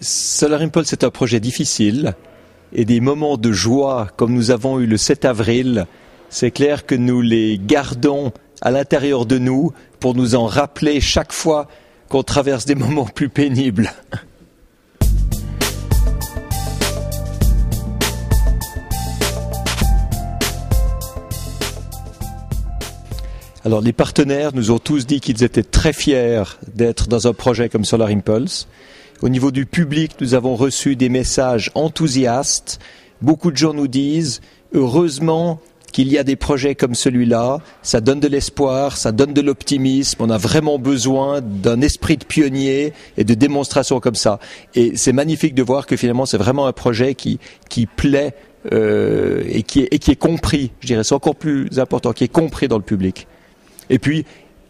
Solar Impulse, c'est un projet difficile et des moments de joie comme nous avons eu le 7 avril, c'est clair que nous les gardons à l'intérieur de nous pour nous en rappeler chaque fois qu'on traverse des moments plus pénibles. Alors les partenaires nous ont tous dit qu'ils étaient très fiers d'être dans un projet comme Solar Impulse. Au niveau du public, nous avons reçu des messages enthousiastes. Beaucoup de gens nous disent « Heureusement qu'il y a des projets comme celui-là, ça donne de l'espoir, ça donne de l'optimisme, on a vraiment besoin d'un esprit de pionnier et de démonstration comme ça. » Et c'est magnifique de voir que finalement c'est vraiment un projet qui plaît et qui est compris, je dirais, c'est encore plus important, qui est compris dans le public. Et puis,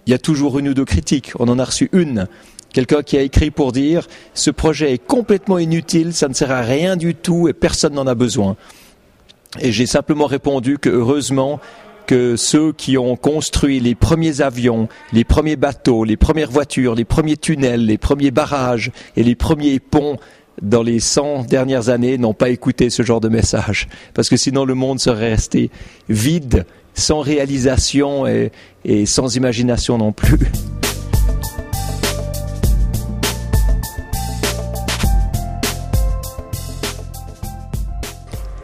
il y a toujours une ou deux critiques. On en a reçu une. Quelqu'un qui a écrit pour dire « Ce projet est complètement inutile, ça ne sert à rien du tout et personne n'en a besoin. » Et j'ai simplement répondu que heureusement que ceux qui ont construit les premiers avions, les premiers bateaux, les premières voitures, les premiers tunnels, les premiers barrages et les premiers ponts dans les 100 dernières années n'ont pas écouté ce genre de message. Parce que sinon le monde serait resté vide, sans réalisation et sans imagination non plus.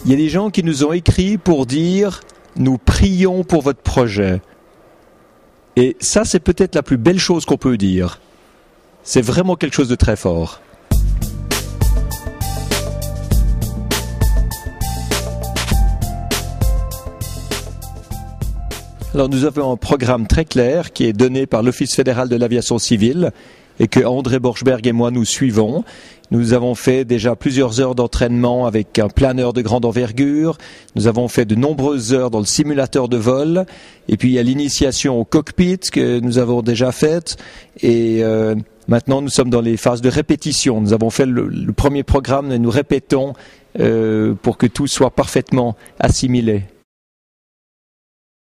Il y a des gens qui nous ont écrit pour dire « Nous prions pour votre projet ». Et ça, c'est peut-être la plus belle chose qu'on peut dire. C'est vraiment quelque chose de très fort. Alors nous avons un programme très clair qui est donné par l'Office fédéral de l'aviation civile et que André Borchberg et moi nous suivons. Nous avons fait déjà plusieurs heures d'entraînement avec un planeur de grande envergure. Nous avons fait de nombreuses heures dans le simulateur de vol. Et puis il y a l'initiation au cockpit que nous avons déjà faite. Et maintenant nous sommes dans les phases de répétition. Nous avons fait le premier programme et nous répétons pour que tout soit parfaitement assimilé.